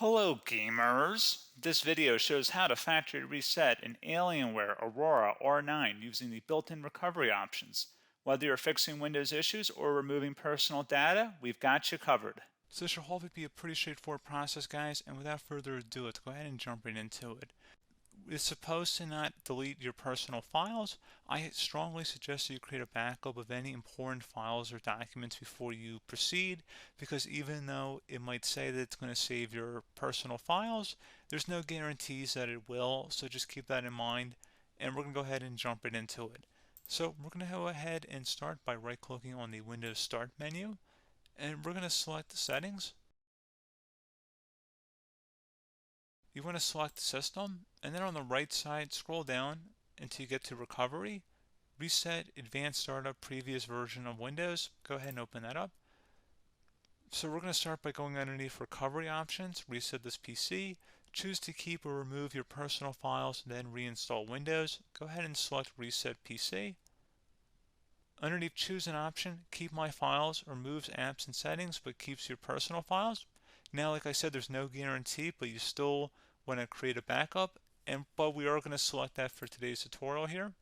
Hello gamers! This video shows how to factory reset an Alienware Aurora R9 using the built-in recovery options. Whether you're fixing Windows issues or removing personal data, we've got you covered. So this should hopefully be a pretty straightforward process, guys, and without further ado, let's go ahead and jump right into it. It's supposed to not delete your personal files. I strongly suggest that you create a backup of any important files or documents before you proceed, because even though it might say that it's going to save your personal files, there's no guarantees that it will, so just keep that in mind, and we're going to go ahead and jump right into it. So we're going to go ahead and start by right-clicking on the Windows Start menu, and we're going to select the settings. You want to select System, and then on the right side, scroll down until you get to Recovery. Reset Advanced Startup Previous Version of Windows. Go ahead and open that up. So we're going to start by going underneath Recovery Options, reset this PC, choose to keep or remove your personal files, then reinstall Windows. Go ahead and select Reset PC. Underneath Choose an option, Keep My Files removes apps and settings but keeps your personal files. Now, like I said, there's no guarantee, but you still want to create a backup, but we are going to select that for today's tutorial here.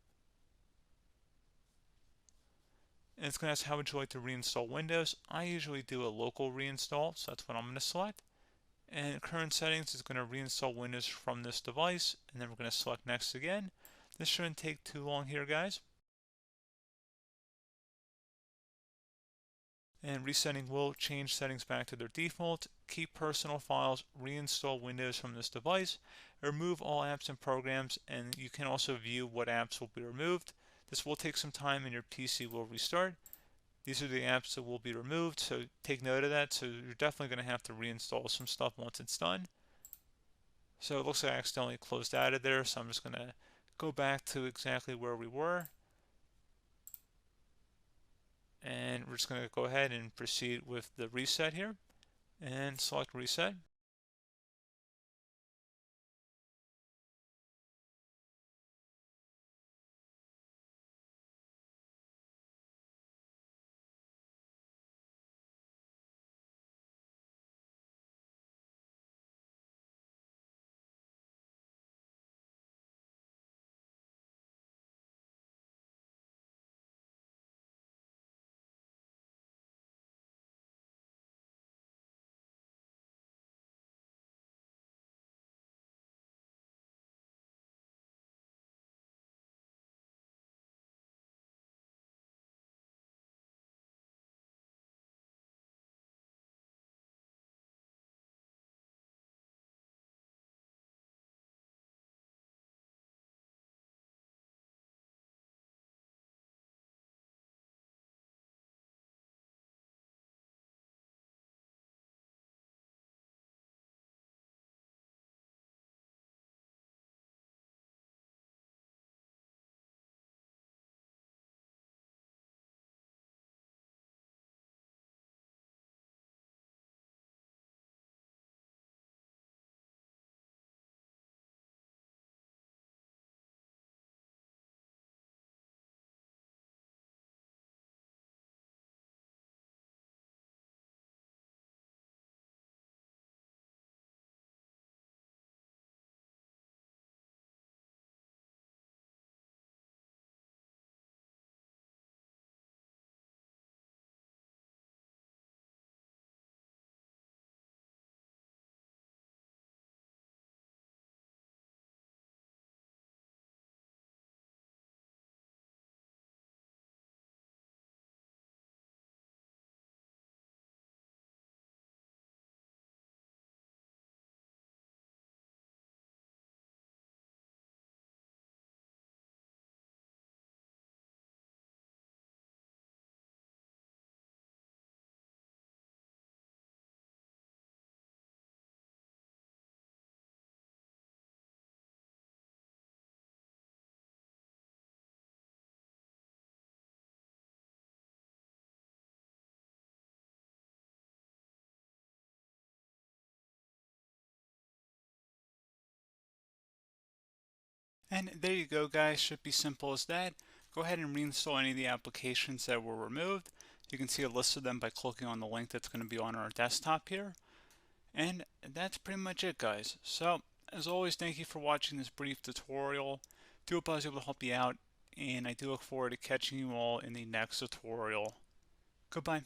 And it's going to ask how would you like to reinstall Windows. I usually do a local reinstall, so that's what I'm going to select. And current settings is going to reinstall Windows from this device, and then we're going to select next again. This shouldn't take too long here, guys. And resetting will change settings back to their default, keep personal files, reinstall Windows from this device, remove all apps and programs, and you can also view what apps will be removed. This will take some time and your PC will restart. These are the apps that will be removed, so take note of that. So you're definitely going to have to reinstall some stuff once it's done. So it looks like I accidentally closed out of there, so I'm just going to go back to exactly where we were. And we're just going to go ahead and proceed with the reset here and select reset. And there you go, guys. Should be simple as that. Go ahead and reinstall any of the applications that were removed. You can see a list of them by clicking on the link that's going to be on our desktop here. And that's pretty much it, guys. So, as always, thank you for watching this brief tutorial. Do hope I was able to help you out, and I do look forward to catching you all in the next tutorial. Goodbye.